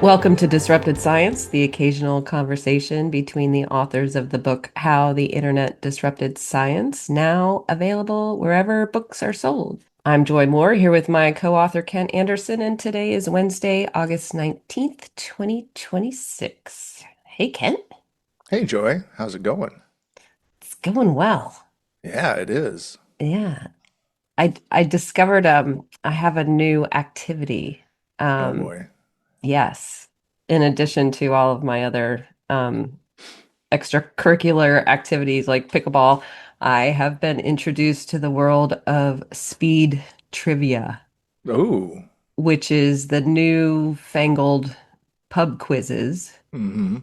Welcome to Disrupted Science, the occasional conversation between the authors of the book How the Internet Disrupted Science, now available wherever books are sold. I'm Joy Moore here with my co-author Kent Anderson, and today is Wednesday, August 19th, 2026. Hey, Kent. Hey Joy, how's it going? It's going well. Yeah, it is. Yeah. I discovered I have a new activity. Oh Um boy. yes. In addition to all of my other extracurricular activities like pickleball, I have been introduced to the world of speed trivia, Ooh. which is the new fangled pub quizzes. Mm-hmm.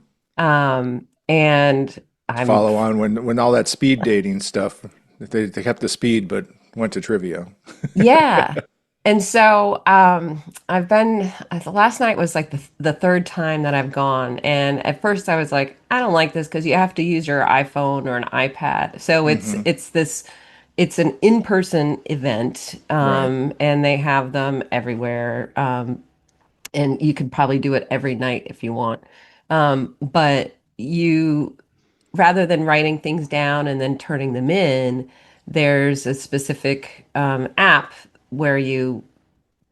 And To I'm, follow on when all that speed dating stuff, they kept the speed but went to trivia. yeah. And so I've been, last night was like the third time that I've gone. And at first I was like, I don't like this because you have to use your iPhone or an iPad. So Mm-hmm. it's an in-person event, Right. and they have them everywhere. And you could probably do it every night if you want. But you, rather than writing things down and then turning them in, there's a specific app where you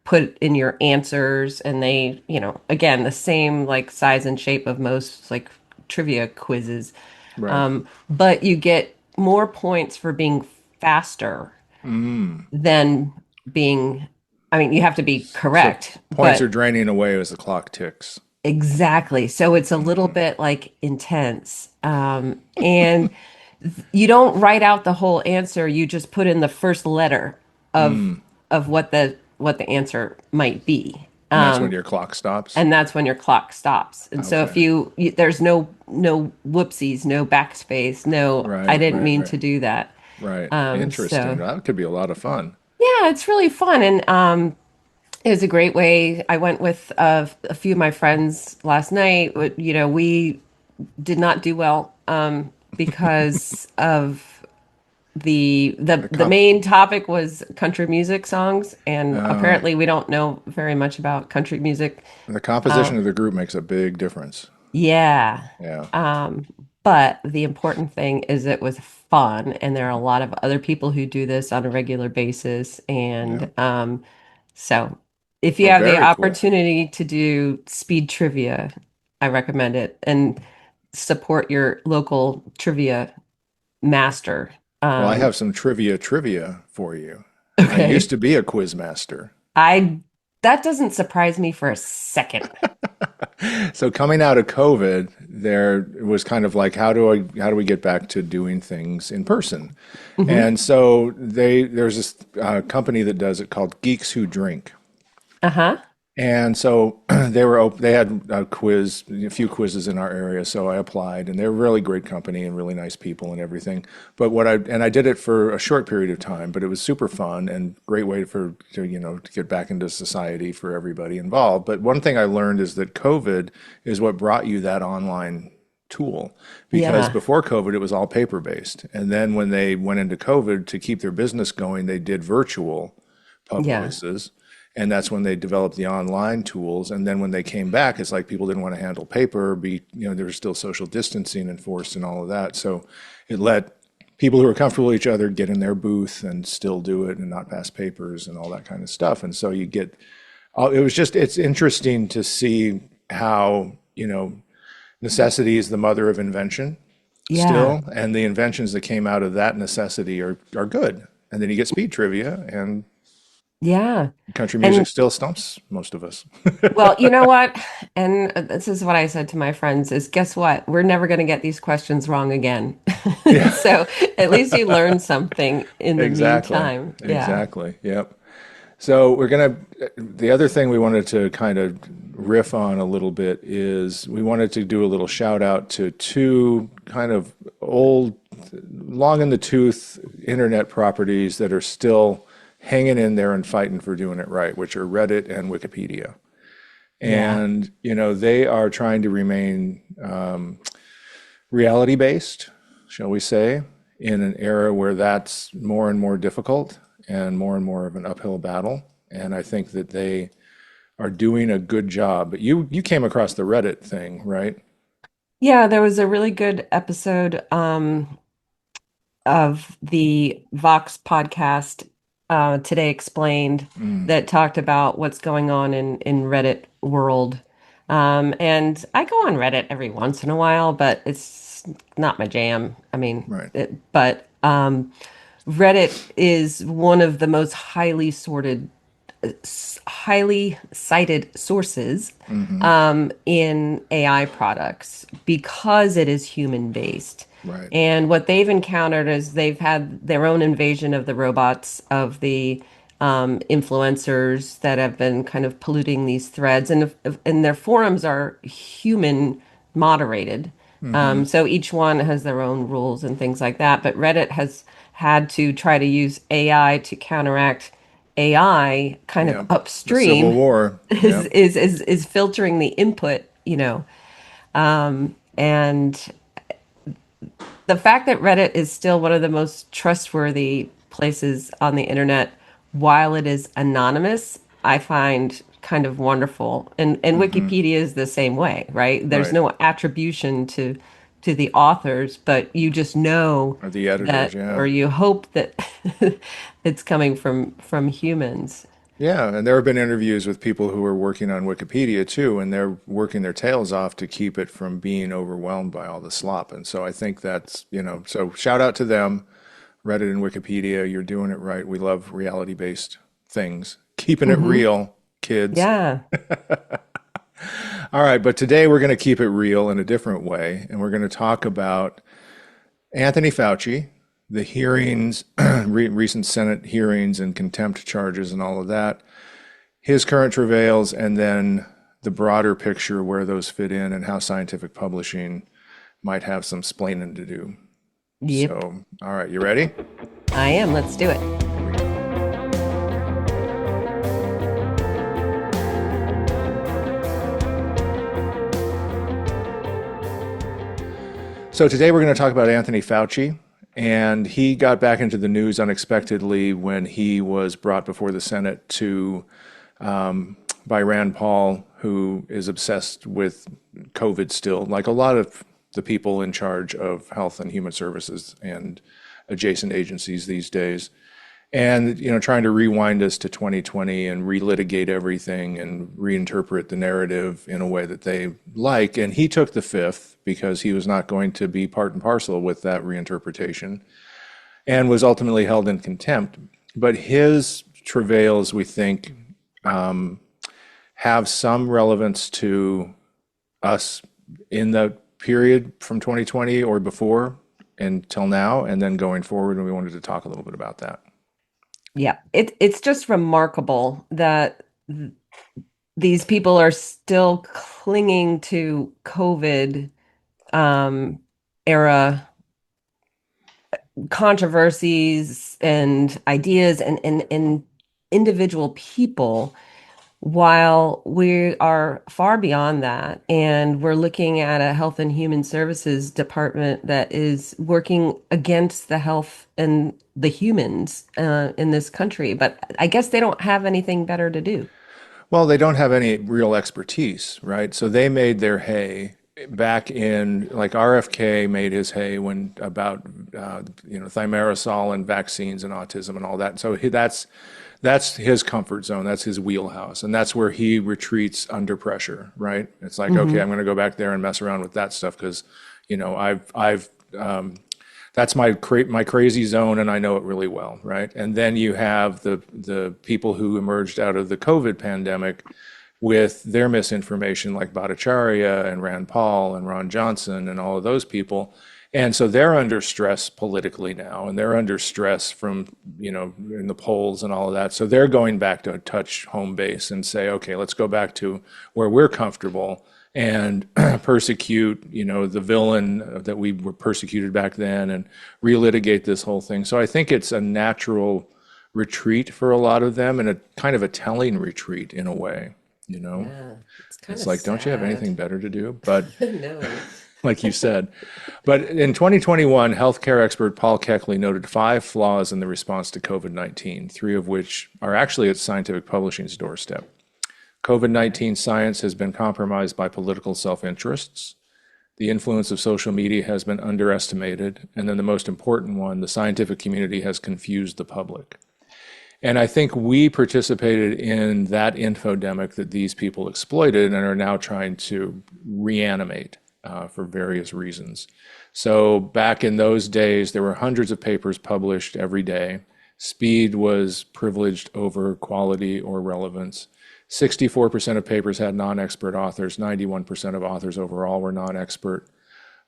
put in your answers, and they, again, the same like size and shape of most like trivia quizzes. Right. But you get more points for being faster Mm. than being, I mean, you have to be So correct, points are but draining away as the clock ticks. exactly. So it's a little Mm-hmm. bit like intense. And you don't write out the whole answer. You just put in the first letter of Mm. what the answer might be. And that's when your clock stops. And that's when your clock stops. And so if Okay. there's no whoopsies, no backspace, no, I Right, didn't right, mean right. to do that. Right. So Interesting. That could be a lot of fun. yeah, it's really fun. And it was a great way. I went with a few of my friends last night. We did not do well because of The the comp main topic was country music songs, and uh, apparently we don't know very much about country music. the Uh, composition of the group makes a big difference. yeah. Yeah. But the important thing is it was fun, and there are a lot of other people who do this on a regular basis. Yeah. And so if you Well, have the very cool. opportunity to do speed trivia, I recommend it, and support your local trivia master. Well, I Um, have some trivia for you. I used okay. to be a quiz master. I That doesn't surprise me for a second. So coming out of COVID, there was kind of like, how do we get back to doing things in person? Hmm. And so there's this company that does it called Geeks Who Drink. Uh-huh. And so they had a few quizzes in our area, so I applied, and they're a really great company and really nice people and everything. But I did it for a short period of time, but it was super fun and great way to get back into society for everybody involved. But one thing I learned is that COVID is what brought you that online tool, because Yeah. before COVID it was all paper based, and then when they went into COVID to keep their business going, they did virtual pub Yeah. quizzes. And that's when they developed the online tools. And then when they came back, it's like people didn't want to handle paper. There was still social distancing enforced and all of that. So it let people who are comfortable with each other get in their booth and still do it and not pass papers and all that kind of stuff. And so it's interesting to see how, necessity is the mother of invention Yeah. still. And the inventions that came out of that necessity are good. And then you get speed trivia, and Yeah. country music And still stumps most of us. well, you know what? And this is what I said to my friends is guess what? We're never going to get these questions wrong again. Yeah, So at least you learn something in the exactly. meantime. Yeah. Exactly. Yep. So the other thing we wanted to kind of riff on a little bit is we wanted to do a little shout out to two kind of old, long in the tooth internet properties that are still hanging in there and fighting for doing it right, which are Reddit and Wikipedia. Yeah. And, they are trying to remain reality based, shall we say, in an era where that's more and more difficult and more of an uphill battle. And I think that they are doing a good job. But you came across the Reddit thing, right? Yeah, there was a really good episode of the Vox podcast, Today Explained, Mm, that talked about what's going on in Reddit world. And I go on Reddit every once in a while, but it's not my jam. I mean, right. Reddit is one of the most highly cited sources Hmm. in AI products because it is human based. Right. And what they've encountered is they've had their own invasion of the robots, of the influencers that have been kind of polluting these threads, and their forums are human moderated. Hmm. So each one has their own rules and things like that. But Reddit has had to try to use AI to counteract AI kind of Yeah. The Civil upstream War. Yeah. is filtering the input, and the fact that Reddit is still one of the most trustworthy places on the internet while it is anonymous, I find kind of wonderful. And Hmm. Wikipedia is the same way, right? There's Right. no attribution to the authors, but you just know Or the editors. that, Yeah. or you hope that it's coming from humans. Yeah, and there have been interviews with people who are working on Wikipedia too, and they're working their tails off to keep it from being overwhelmed by all the slop. And so I think that's, so shout out to them, Reddit and Wikipedia. You're doing it right. We love reality-based things. Keeping it Hmm. real, kids. Yeah. All right, but today we're going to keep it real in a different way, and we're going to talk about Anthony Fauci, the hearings, recent Senate hearings and contempt charges and all of that, his current travails, and then the broader picture where those fit in and how scientific publishing might have some splaining to do. Yep. So, all right, you ready? I am. Let's do it. Here we go. So, today we're going to talk about Anthony Fauci. And he got back into the news unexpectedly when he was brought before the Senate by Rand Paul, who is obsessed with COVID still, like a lot of the people in charge of health and human services and adjacent agencies these days. And, trying to rewind us to 2020 and relitigate everything and reinterpret the narrative in a way that they like. And he took the fifth because he was not going to be part and parcel with that reinterpretation and was ultimately held in contempt. But his travails, we think, have some relevance to us in the period from 2020 or before until now, and then going forward. And we wanted to talk a little bit about that. Yeah. It's just remarkable that these people are still clinging to COVID um, era controversies and ideas and individual people, while we are far beyond that. And we're looking at a Health and Human Services department that is working against the health and the humans in this country. But I guess they don't have anything better to do. Well, they don't have any real expertise, right? So they made their hay back in, like RFK made his hay when about thimerosal and vaccines and autism and all that. So that's his comfort zone. That's his wheelhouse, and that's where he retreats under pressure, right? It's like, okay, Hmm. I'm going to go back there and mess around with that stuff because, I've that's my crazy zone, and I know it really well, right? And then you have the people who emerged out of the COVID pandemic with their misinformation, like Bhattacharya and Rand Paul and Ron Johnson and all of those people. And so they're under stress politically now, and they're under stress from, in the polls and all of that. So they're going back to touch home base and say, okay, let's go back to where we're comfortable and persecute, the villain that we were persecuted back then and relitigate this whole thing. So I think it's a natural retreat for a lot of them and a kind of a telling retreat in a way, Yeah, it's kind It's of like, don't you have sad. anything better to do? But No. like you said, but in 2021, healthcare expert Paul Keckley noted 5 flaws in the response to COVID-19, 3 of which are actually at scientific publishing's doorstep. COVID-19 science has been compromised by political self-interests. The influence of social media has been underestimated. And then the most important one, the scientific community has confused the public. And I think we participated in that infodemic that these people exploited and are now trying to reanimate for various reasons. So back in those days, there were hundreds of papers published every day. Speed was privileged over quality or relevance. 64% of papers had non-expert authors. 91% of authors overall were non-expert.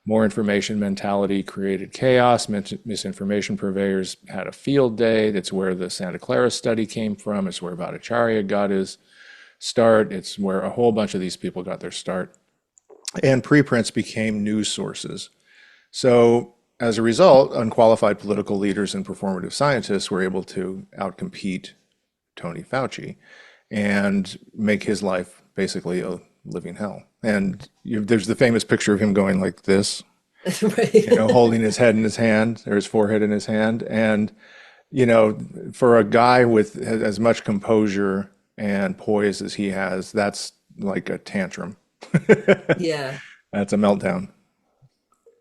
More information mentality created chaos. Misinformation purveyors had a field day. That's where the Santa Clara study came from. It's where Bhattacharya got his start. It's where a whole bunch of these people got their start. And preprints became news sources. So as a result, unqualified political leaders and performative scientists were able to outcompete Tony Fauci and make his life basically a living hell. And there's the famous picture of him going like this, Right. holding his head in his hand or his forehead in his hand. And, for a guy with as much composure and poise as he has, that's like a tantrum. Yeah. That's a meltdown.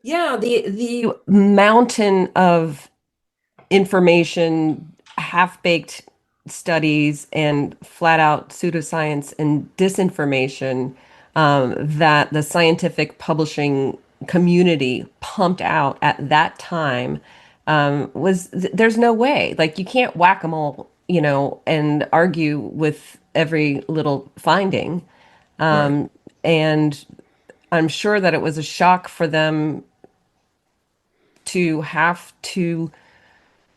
Yeah, the mountain of information, half-baked studies, and flat-out pseudoscience and disinformation that the scientific publishing community pumped out at that time there's no way. Like you can't whack them all, and argue with every little finding. Right. And I'm sure that it was a shock for them to have to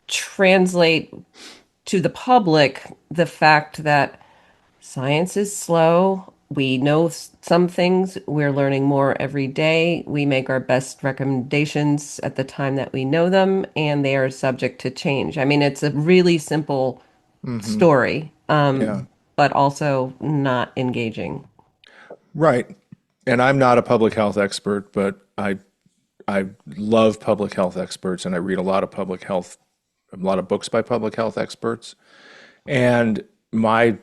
translate to the public the fact that science is slow. We know some things. We're learning more every day. We make our best recommendations at the time that we know them, and they are subject to change. I mean, it's a really simple Hmm. story, Yeah. but also not engaging. Right. And I'm not a public health expert, but I love public health experts and I read a lot of books by public health experts. And my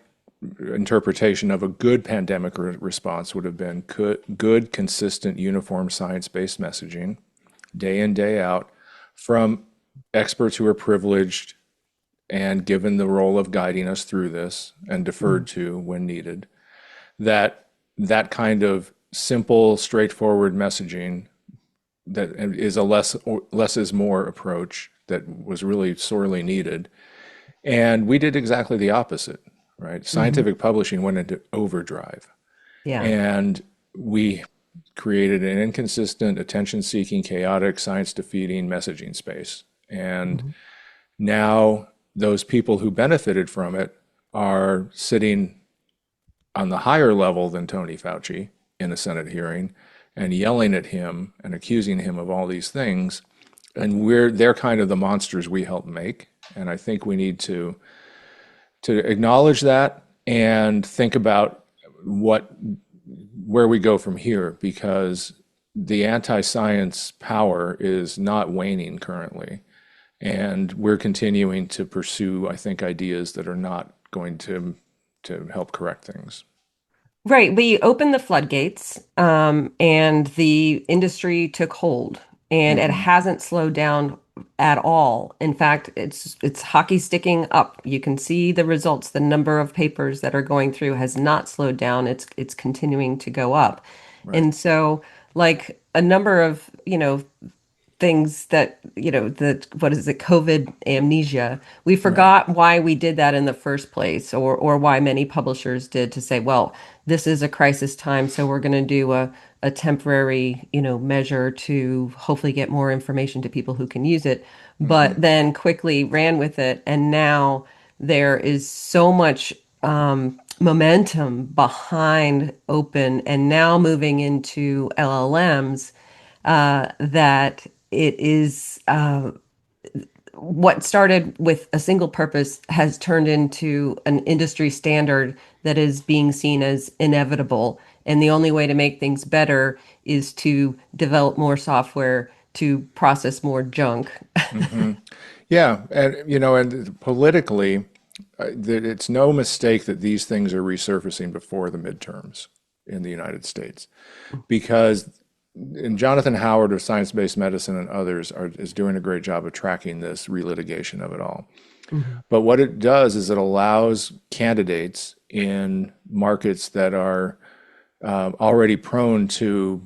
interpretation of a good pandemic response would have been good, consistent, uniform science-based messaging, day in, day out, from experts who are privileged and given the role of guiding us through this and deferred to when needed. That kind of simple, straightforward messaging that is a less is more approach that was really sorely needed. And we did exactly the opposite, right? Hmm. Scientific publishing went into overdrive, Yeah. and we created an inconsistent, attention-seeking, chaotic, science-defeating messaging space. And Mhm. now those people who benefited from it are sitting on the higher level than Tony Fauci in a Senate hearing and yelling at him and accusing him of all these things. And they're kind of the monsters we helped make. And I think we need to acknowledge that and think about where we go from here, because the anti-science power is not waning currently. And we're continuing to pursue, I think, ideas that are not going to help correct things. Right. We opened the floodgates, and the industry took hold, and it Hmm. hasn't slowed down at all. In fact, it's hockey sticking up. You can see the results. The number of papers that are going through has not slowed down. It's continuing to go up. Right. And so, like a number of, things that, the what is it, COVID amnesia. We Right. forgot why we did that in the first place, or why many publishers did, to say, well, this is a crisis time, so we're going to do a temporary, measure to hopefully get more information to people who can use it, but Hmm. then quickly ran with it. And now there is so much momentum behind open and now moving into LLMs, that it is, what started with a single purpose has turned into an industry standard that is being seen as inevitable. And the only way to make things better is to develop more software to process more junk. Hmm. Yeah, and and politically, It's no mistake that these things are resurfacing before the midterms in the United States, because and Jonathan Howard of Science Based Medicine and others is doing a great job of tracking this relitigation of it all. Mhm. But what it does is it allows candidates in markets that are already prone to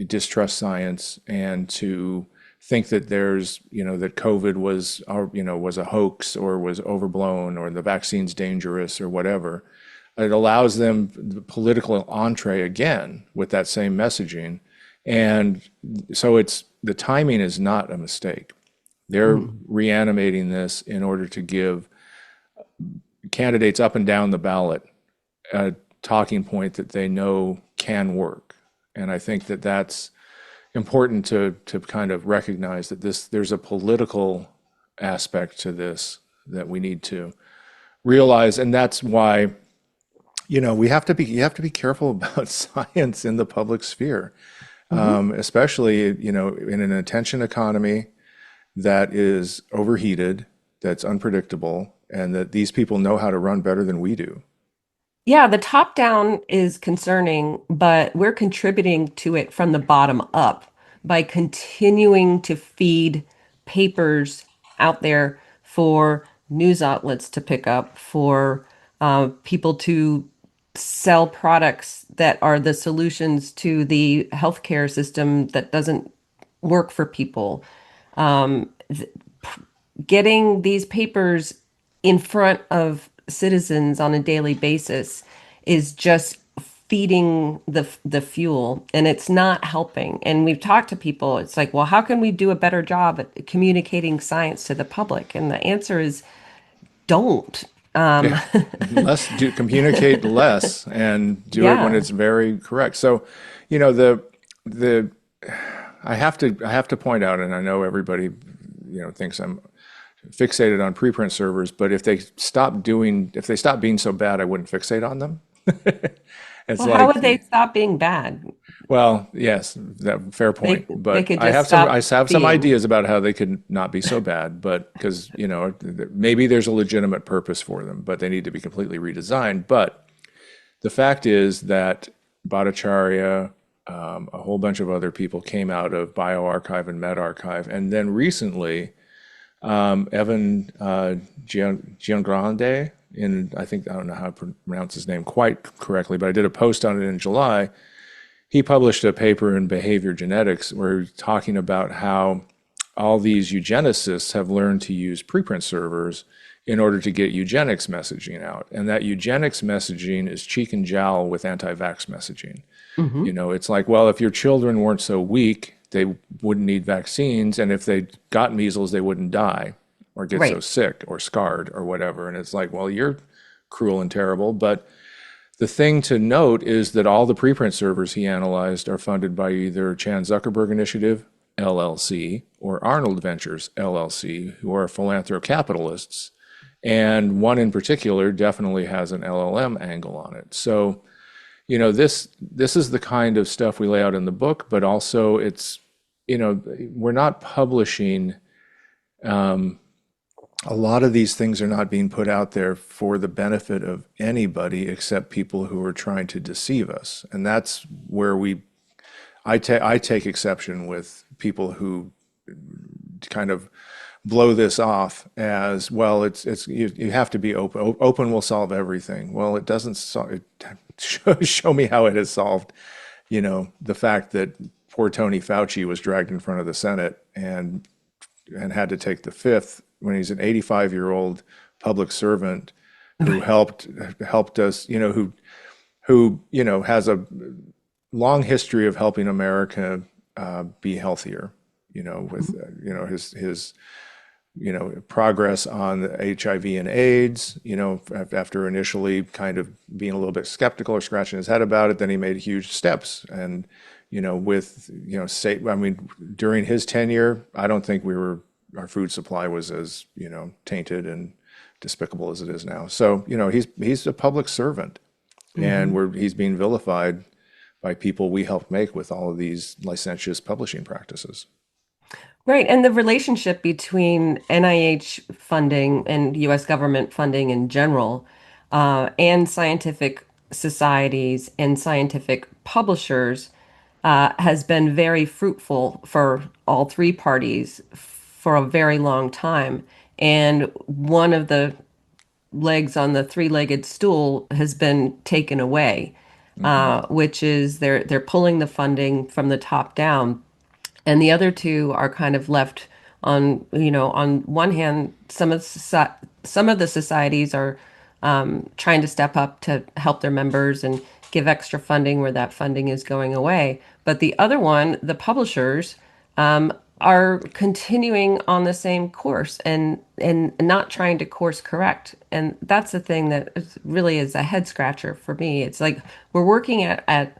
distrust science and to think that there's, that COVID was, was a hoax or was overblown or the vaccine's dangerous or whatever. It allows them the political entree again with that same messaging. And so the timing is not a mistake. They're Mhm. reanimating this in order to give candidates up and down the ballot a talking point that they know can work. And I think that that's important to kind of recognize that there's a political aspect to this that we need to realize, and that's why you have to be careful about science in the public sphere, Mhm. especially in an attention economy that is overheated, that's unpredictable, and that these people know how to run better than we do. Yeah, the top down is concerning, but we're contributing to it from the bottom up by continuing to feed papers out there for news outlets to pick up, for people to sell products that are the solutions to the healthcare system that doesn't work for people. Getting these papers in front of citizens on a daily basis is just feeding the fuel, and it's not helping. And we've talked to people, it's like, well, how can we do a better job at communicating science to the public? And the answer is don't. Yeah, communicate less and do it when Yeah. it's very correct. So, the I have to point out, and I know everybody thinks I'm fixated on preprint servers, but if they stop being so bad, I wouldn't fixate on them. It's Well, how like, would they stop being bad? well, yes, that fair point. They But could just I stop have some being. ideas about how they could not be so bad, but because, maybe there's a legitimate purpose for them, but they need to be completely redesigned. But the fact is that Bhattacharya, a whole bunch of other people came out of bioRxiv and medRxiv, and then recently, Evan Giangrande, I think, I don't know how to pronounce his name quite correctly, but I did a post on it in July. He published a paper in Behavior Genetics where he's talking about how all these eugenicists have learned to use preprint servers in order to get eugenics messaging out. And that eugenics messaging is cheek and jowl with anti-vax messaging. Mhm. It's like, well, if your children weren't so weak, they wouldn't need vaccines. And if they got measles, they wouldn't die or get so Right. sick or scarred or whatever. And it's like, well, you're cruel and terrible. But the thing to note is that all the preprint servers he analyzed are funded by either Chan Zuckerberg Initiative, LLC, or Arnold Ventures, LLC, who are philanthrocapitalists. And one in particular definitely has an LLM angle on it. So, this is the kind of stuff we lay out in the book, but also we're not publishing. A lot of these things are not being put out there for the benefit of anybody except people who are trying to deceive us. And that's where I take exception with people who kind of blow this off as, well, you have to be open. Open will solve everything. Well, it doesn't show me how it has solved, the fact that poor Tony Fauci was dragged in front of the Senate and had to take the fifth when he's an 85-year-old public servant who helped us, who has a long history of helping America be healthier, with his progress on HIV and AIDS, after initially kind of being a little bit skeptical or scratching his head about it, then he made huge steps. And, during his tenure, I don't think our food supply was as, tainted and despicable as it is now. So, he's a public servant, and Mhm. he's being vilified by people we helped make with all of these licentious publishing practices. Right. And the relationship between NIH funding and US government funding in general, and scientific societies and scientific publishers, has been very fruitful for all three parties for a very long time. And one of the legs on the three-legged stool has been taken away, Hmm. which is they're pulling the funding from the top down, and the other two are kind of left on, on one hand, some of the societies are trying to step up to help their members and give extra funding where that funding is going away. But the other one, the publishers, are continuing on the same course and not trying to course correct. And that's the thing that really is a head scratcher for me. It's like we're working at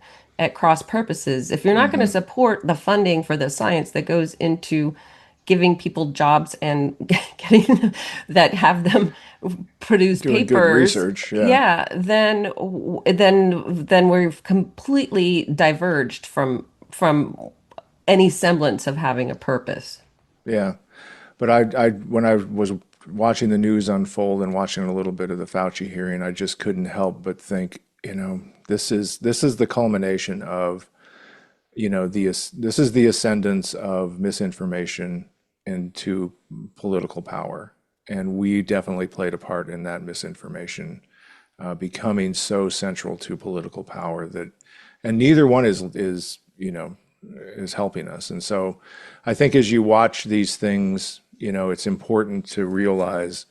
cross purposes. If you're not going to Hmm. support the funding for the science that goes into giving people jobs and getting that have them produce Doing good papers, research, yeah. yeah, then we've completely diverged from any semblance of having a purpose. Yeah. But when I was watching the news unfold and watching a little bit of the Fauci hearing, I just couldn't help but think, this is the culmination of, this is the ascendance of misinformation into political power. And we definitely played a part in that misinformation becoming so central to political power that, and neither one is helping us. And so I think as you watch these things, it's important to realize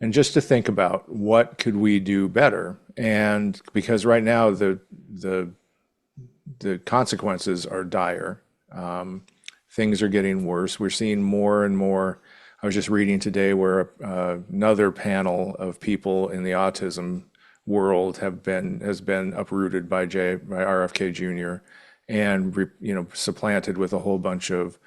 and just to think about what could we do better. And because right now the consequences are dire. Things are getting worse. We're seeing more and more. I was just reading today where another panel of people in the autism world has been uprooted by RFK Jr. and supplanted with a whole bunch of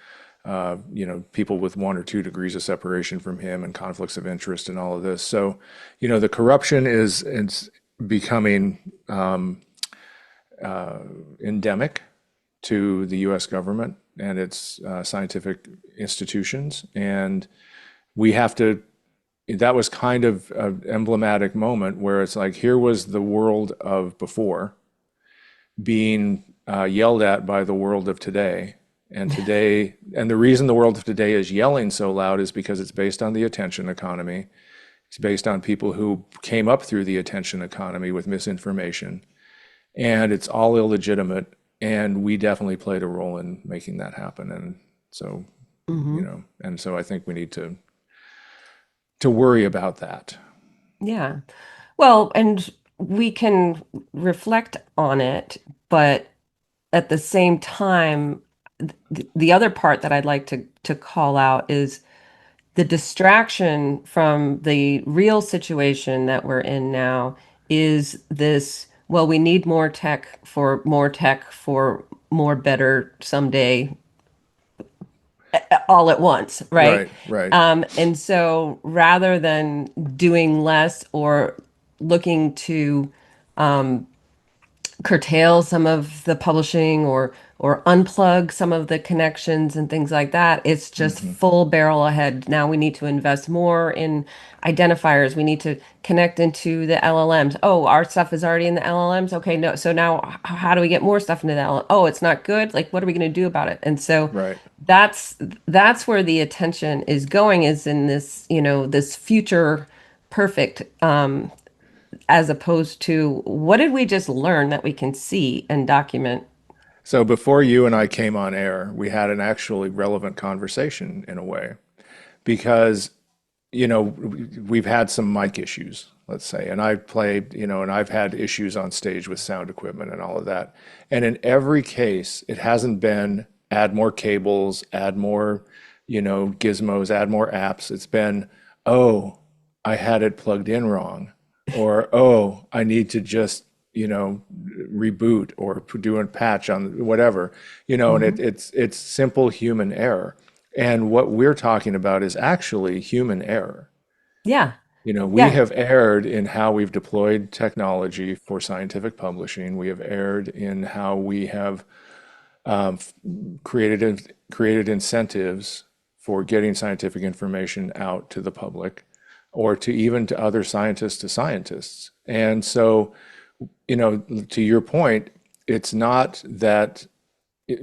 people with 1 or 2 degrees of separation from him and conflicts of interest and all of this. So, the corruption is becoming endemic to the U.S. government and its scientific institutions. And we have to, that was kind of an emblematic moment where it's like, here was the world of before being yelled at by the world of today. And today, and the reason the world of today is yelling so loud is because it's based on the attention economy. It's based on people who came up through the attention economy with misinformation, and it's all illegitimate. And we definitely played a role in making that happen. And so, Hmm. I think we need to worry about that. Yeah. Well, and we can reflect on it, but at the same time, the other part that I'd like to call out is the distraction from the real situation that we're in now is this, well, we need more tech for more better someday all at once, right? Right, right. And so rather than doing less or looking to curtail some of the publishing or unplug some of the connections and things like that. It's just Hmm. full barrel ahead. Now we need to invest more in identifiers. We need to connect into the LLMs. Oh, our stuff is already in the LLMs. Okay, no. So now how do we get more stuff into the LLM? Oh, it's not good. Like, what are we going to do about it? And so Right. that's that's where the attention is going, is in this, this future perfect, as opposed to what did we just learn that we can see and document? So before you and I came on air, we had an actually relevant conversation in a way because, we've had some mic issues, let's say, and I've played, and I've had issues on stage with sound equipment and all of that. And in every case, it hasn't been add more cables, add more, gizmos, add more apps. It's been, oh, I had it plugged in wrong, or oh, I need to just, reboot or do a patch on whatever, and Hmm. it's simple human error. And what we're talking about is actually human error. Yeah. We Yeah. have erred in how we've deployed technology for scientific publishing. We have erred in how we have created incentives for getting scientific information out to the public or to even to other scientists to scientists. And so, to your point, it's not that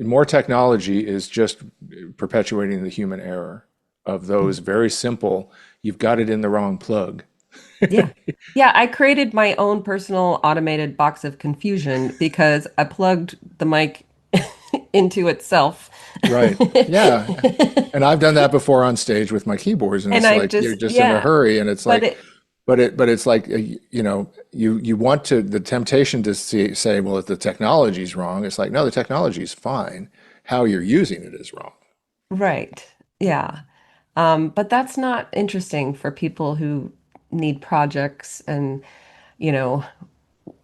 more technology is just perpetuating the human error of those very simple, you've got it in the wrong plug. Yeah. Yeah, I created my own personal automated box of confusion because I plugged the mic into itself. Right. Yeah. And I've done that before on stage with my keyboards, and And it's I like you're just, just in a yeah, hurry, and it's but like, it, but it's like you want to the temptation to say, well, if the technology's wrong, it's like no, the technology's fine. How you're using it is wrong. right. Yeah. But that's not interesting for people who need projects and, you know,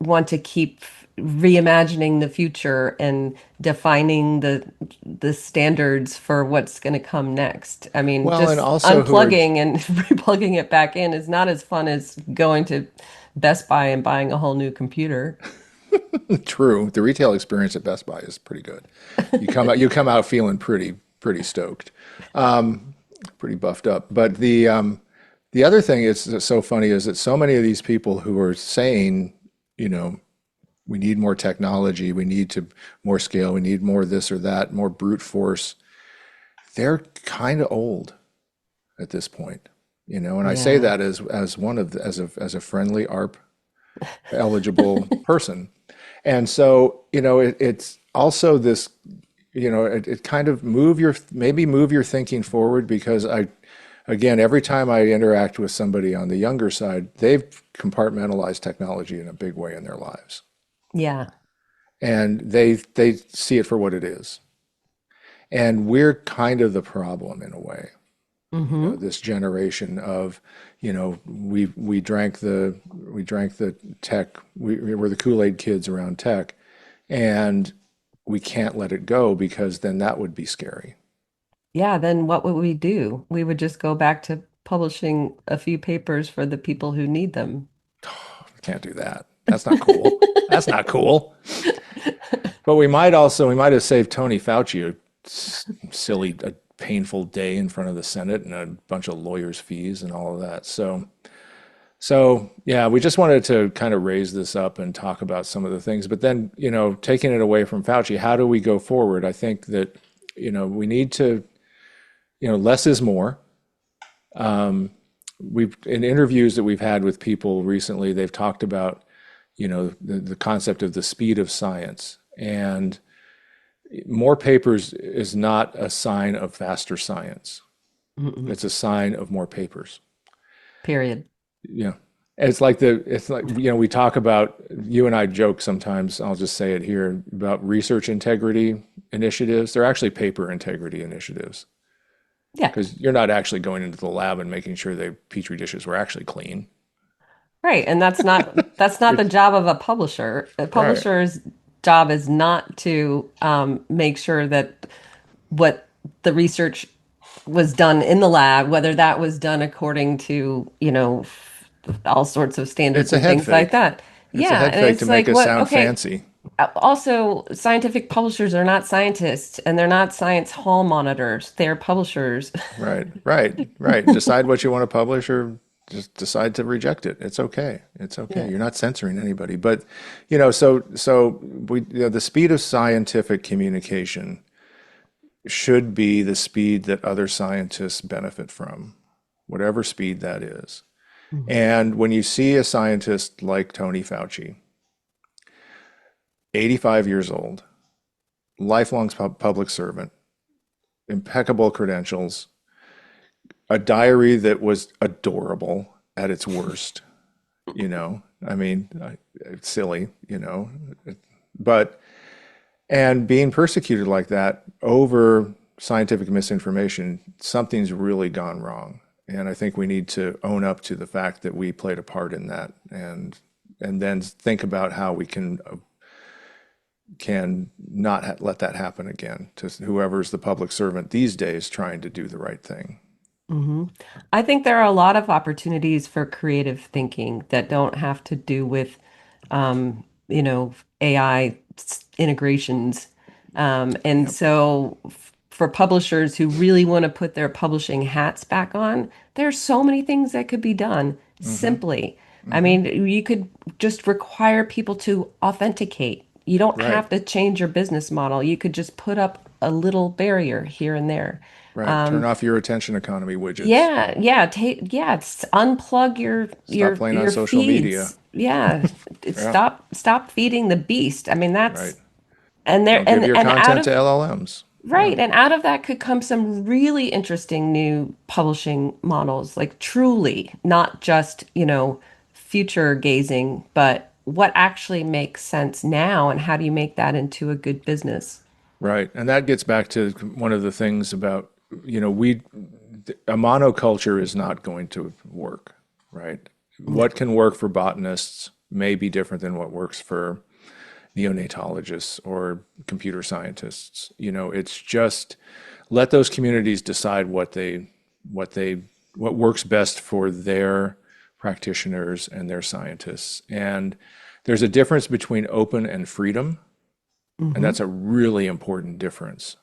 want to keep reimagining the future and defining the standards for what's going to come next. I mean, Well, and just also who are unplugging and replugging it back in is not as fun as going to Best Buy and buying a whole new computer. true. The retail experience at Best Buy is pretty good. You come out feeling pretty stoked, pretty buffed up. But the other thing is that's so funny is that so many of these people who are saying, you know, we need more technology, we need to more scale, we need more this or that, more brute force. They're kind of old at this point, and I say Yeah. that as one of as a friendly ARP eligible person. And so, it's also this, it kind of move your thinking forward because again, every time I interact with somebody on the younger side, they've compartmentalized technology in a big way in their lives. Yeah. And they see it for what it is. And we're kind of the problem in a way. Hmm. This generation of, we drank the tech, we're the Kool-Aid kids around tech, and we can't let it go because then that would be scary. Yeah, then what would we do? We would just go back to publishing a few papers for the people who need them. Can't do that. That's not cool. That's not cool. But we might have saved Tony Fauci a painful day in front of the Senate and a bunch of lawyers' fees and all of that. So yeah, we just wanted to kind of raise this up and talk about some of the things. But then, taking it away from Fauci, how do we go forward? I think that, we need to, less is more. We've in interviews that we've had with people recently, they've talked about, the concept of the speed of science. And more papers is not a sign of faster science. Mm-mm. It's a sign of more papers. Period. Yeah. It's like, we talk about, you and I joke sometimes, I'll just say it here, about research integrity initiatives. They're actually paper integrity initiatives Yeah. because you're not actually going into the lab and making sure the petri dishes were actually clean. Right. And that's not the You're, job of a publisher. A right. publisher's job is not to make sure that what the research was done in the lab, whether that was done according to, all sorts of It's standards a and head things like fake. that. It's a Yeah. head And fake to it's make like, us what? sound Okay. fancy. Also, scientific publishers are not scientists and they're not science hall monitors. They're publishers. Right, right, right. Decide what you want to publish or just decide to reject it. It's okay. It's okay. Yeah. You're not censoring anybody. But, the speed of scientific communication should be the speed that other scientists benefit from, whatever speed that is. Mhm. And when you see a scientist like Tony Fauci, 85 years old, lifelong public servant, impeccable credentials, a diary that was adorable at its worst, I mean, it's silly, but, and being persecuted like that over scientific misinformation, something's really gone wrong. And I think we need to own up to the fact that we played a part in that and then think about how we can not let that happen again to whoever's the public servant these days trying to do the right thing. Hmm. I think there are a lot of opportunities for creative thinking that don't have to do with, AI integrations. And Yep. so, for publishers who really want to put their publishing hats back on, there's so many things that could be done Mm-hmm. simply. I Mm-hmm. mean, you could just require people to authenticate. You don't Right. have to change your business model. You could just put up a little barrier here and there. Right. Turn off your attention economy widgets. Unplug your Stop playing on your social media. feeds. Yeah, Yeah. stop feeding the beast. I mean, Right. that's and there Don't give your and out content to of LLMs. Yeah. right, and out of that could come some really interesting new publishing models, like truly not just, future gazing, but what actually makes sense now and how do you make that into a good business? Right. And that gets back to one of the things about, a monoculture is not going to work, right? No. What can work for botanists may be different than what works for neonatologists or computer scientists. It's just let those communities decide what works best for their practitioners and their scientists. And there's a difference between open and freedom, and Hmm. that's a really important difference.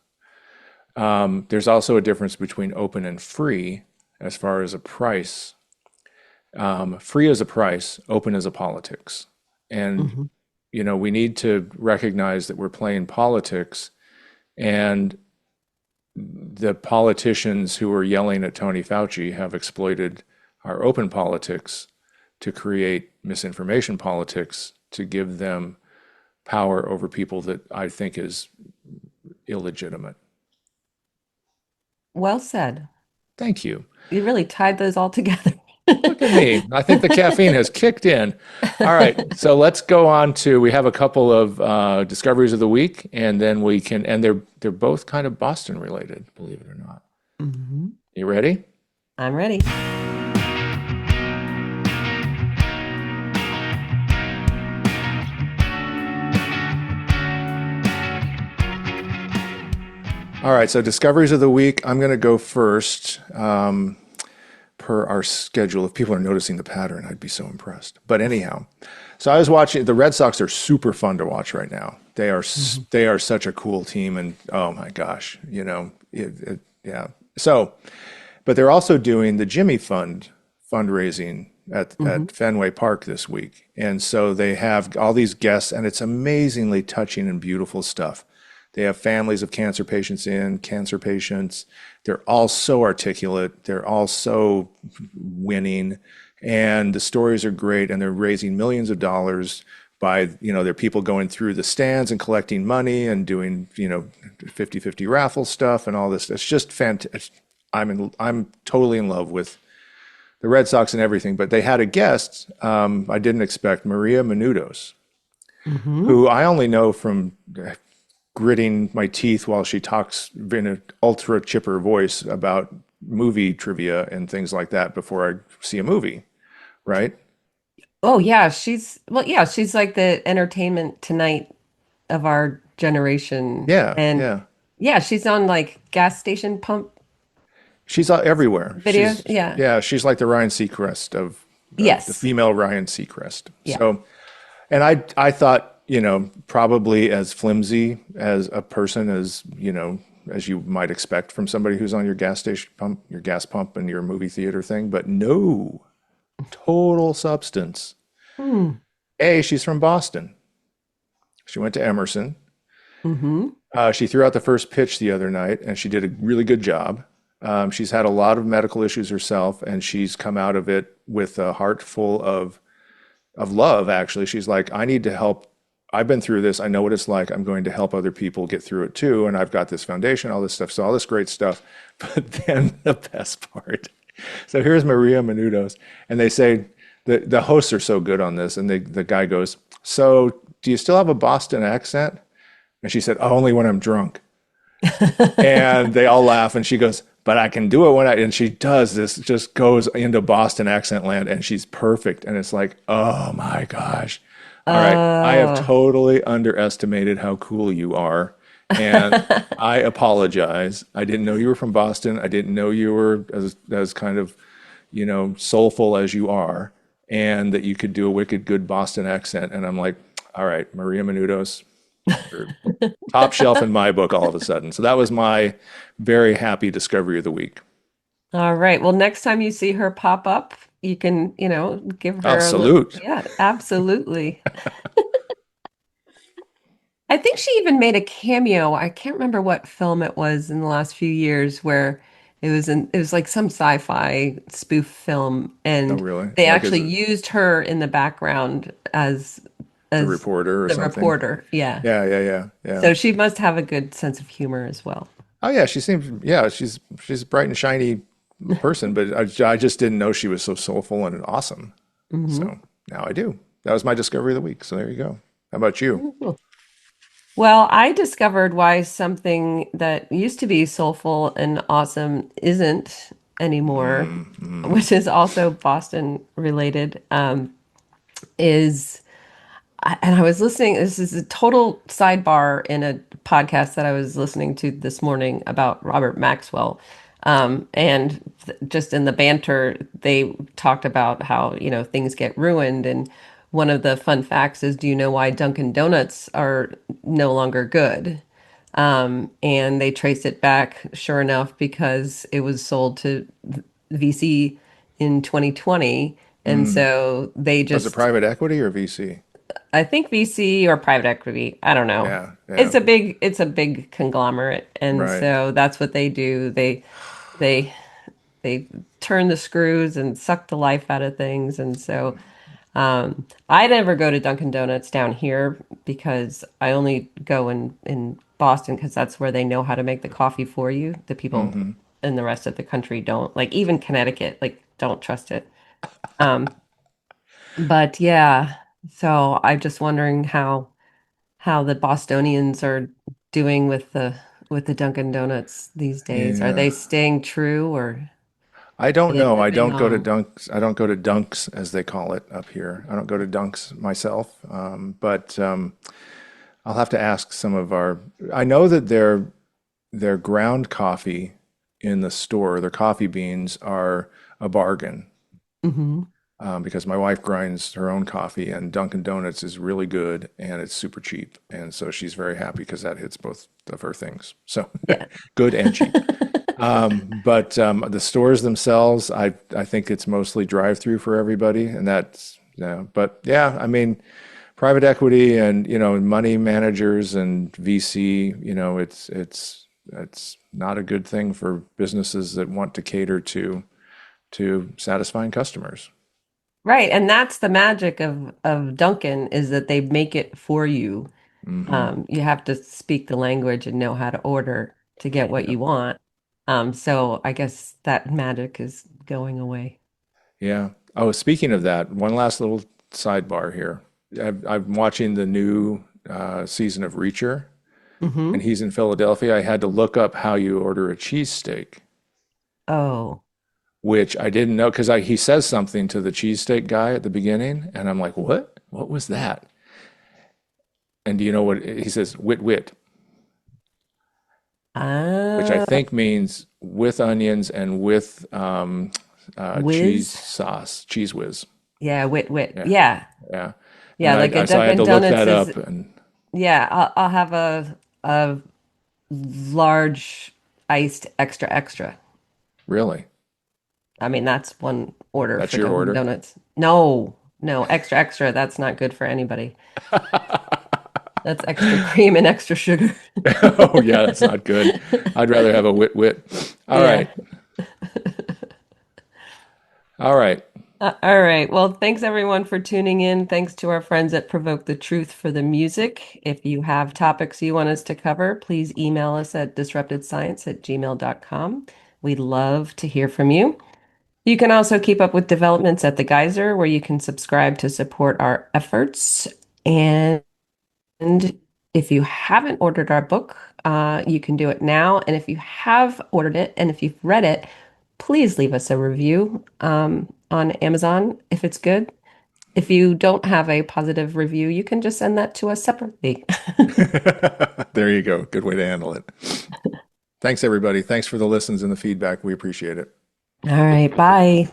There's also a difference between open and free as far as a price. Free as a price, open as a politics. And, Hmm. we need to recognize that we're playing politics, and the politicians who are yelling at Tony Fauci have exploited our open politics to create misinformation politics to give them power over people that I think is illegitimate. Well said. Thank you. You really tied those all together. Look at me. I think the caffeine has kicked in. All right. So let's go on to, we have a couple of discoveries of the week, and then we can, and they're both kind of Boston related, believe it or not. Hmm. You ready? I'm ready. All right. So discoveries of the week. I'm going to go first. Per our schedule. If people are noticing the pattern, I'd be so impressed. But anyhow, so I was watching. The Red Sox are super fun to watch right now. Hmm. They are such a cool team, and oh my gosh, yeah. So, but they're also doing the Jimmy Fund fundraising Hmm. at Fenway Park this week, and so they have all these guests, and it's amazingly touching and beautiful stuff. They have families of cancer patients in, cancer patients. They're all so articulate. They're all so winning. And the stories are great. And they're raising millions of dollars by, there are people going through the stands and collecting money and doing, 50-50 raffle stuff and all this. It's just fantastic. I'm totally in love with the Red Sox and everything. But they had a guest I didn't expect, Maria Menounos, Hmm. who I only know from gritting my teeth while she talks in an ultra chipper voice about movie trivia and things like that before I see a movie, right? Oh yeah, she's like the entertainment tonight of our generation. Yeah, And yeah. yeah, she's on like gas station pump She's everywhere. videos. Yeah. She's like the Ryan Seacrest of the Yes. female Ryan Seacrest. Yeah. So, and I thought, probably as flimsy as a person as you might expect from somebody who's on your gas station pump, your gas pump and your movie theater thing, but no, total substance. Hmm. She's from Boston. She went to Emerson. Hmm. She threw out the first pitch the other night, and she did a really good job. She's had a lot of medical issues herself, and she's come out of it with a heart full of love. Actually, she's like, I need to help. I've been through this. I know what it's like. I'm going to help other people get through it too. And I've got this foundation, all this stuff. So all this great stuff. But then the best part. So here's Maria Menounos, and they say the hosts are so good on this, and the guy goes, "So do you still have a Boston accent?" And she said, "Oh, only when I'm drunk." And they all laugh, and she goes, "But I can do it when I," and she does this, just goes into Boston accent land, and she's perfect. And it's like, oh my gosh. All right. I have Uh, totally underestimated how cool you are. And I apologize. I didn't know you were from Boston. I didn't know you were as kind of, soulful as you are, and that you could do a wicked good Boston accent. And I'm like, all right, Maria Menounos, They're top shelf in my book all of a sudden. So that was my very happy discovery of the week. All right. Well, next time you see her pop up, you can, give Oh, her a little. salute. Yeah, absolutely. I think she even made a cameo. I can't remember what film it was in the last few years where it was like some sci-fi spoof film Oh, and really? they Like actually as used her in the background the as reporter or the something. reporter. Yeah. Yeah, yeah, yeah, yeah. So she must have a good sense of humor as well. Oh, yeah. She seems. Yeah, she's a bright and shiny person, but I just didn't know she was so soulful and awesome. Hmm. So now I do. That was my discovery of the week. So there you go. How about you? Well, I discovered why something that used to be soulful and awesome isn't anymore, Mm-hmm. which is also Boston related, is and I was listening, this is a total sidebar in a podcast that I was listening to this morning about Robert Maxwell. And just in the banter, they talked about how, things get ruined. And one of the fun facts is, do you know why Dunkin' Donuts are no longer good? And they traced it back, sure enough, because it was sold to VC in 2020. And Mm. so they Was it just private equity or VC? I think VC or private equity. I don't know. Yeah, yeah. It's a big conglomerate, and Right. so that's what they do. They they turn the screws and suck the life out of things, and so I never go to Dunkin' Donuts down here because I only go in Boston because that's where they know how to make the coffee for you. The people Mm-hmm. in the rest of the country don't. Like even Connecticut, like don't trust it. Um, but yeah, so I'm just wondering how the Bostonians are doing with the Dunkin' Donuts these days. Are they Yeah. staying true or I are don't they know. I moving don't go to on? dunks. I don't go to dunks as they call it up here. I don't go to dunks myself. But I'll have to ask some of our. I know that their ground coffee in the store, their coffee beans are a bargain Hmm. because my wife grinds her own coffee, and Dunkin' Donuts is really good and it's super cheap, and so she's very happy because that hits both of her things. So Yeah. good and cheap. But the stores themselves, I think it's mostly drive-through for everybody, and that's yeah. But yeah, I mean, private equity and money managers and VC, it's not a good thing for businesses that want to cater to satisfying customers. Right. And that's the magic of Dunkin' is that they make it for you. Hmm. You have to speak the language and know how to order to get what Yeah, you want. So I guess that magic is going away. yeah. Oh, speaking of that, one last little sidebar here. I'm watching the new season of Reacher, and Hmm. he's in Philadelphia. I had to look up how you order a cheesesteak, Oh. which I didn't know because he says something to the cheesesteak guy at the beginning, and I'm like, what? What was that? And do you know what he says? Wit wit, which I Ah, think means with onions and with cheese whiz. sauce, cheese whiz. Yeah, wit wit. Yeah, Yeah. yeah. And Yeah, like a so I had Dunkin' to look Donuts that is up, and yeah, I'll have a large iced extra extra. really, I mean, that's one order that's for your Dunkin' order. Donuts. No, no, extra extra, that's not good for anybody. That's extra cream and extra sugar. Oh yeah, that's not good. I'd rather have a wit wit. All Yeah. right, all right. All right. Well, thanks everyone for tuning in. Thanks to our friends at Provoke the Truth for the music. If you have topics you want us to cover, please email us at disruptedscience@gmail.com. We'd love to hear from you. You can also keep up with developments at the Geyser, where you can subscribe to support our efforts. And if you haven't ordered our book, you can do it now. And if you have ordered it and if you've read it, please leave us a review on Amazon if it's good. If you don't have a positive review, you can just send that to us separately. There you go. Good way to handle it. Thanks, everybody. Thanks for the listens and the feedback. We appreciate it. All right, bye.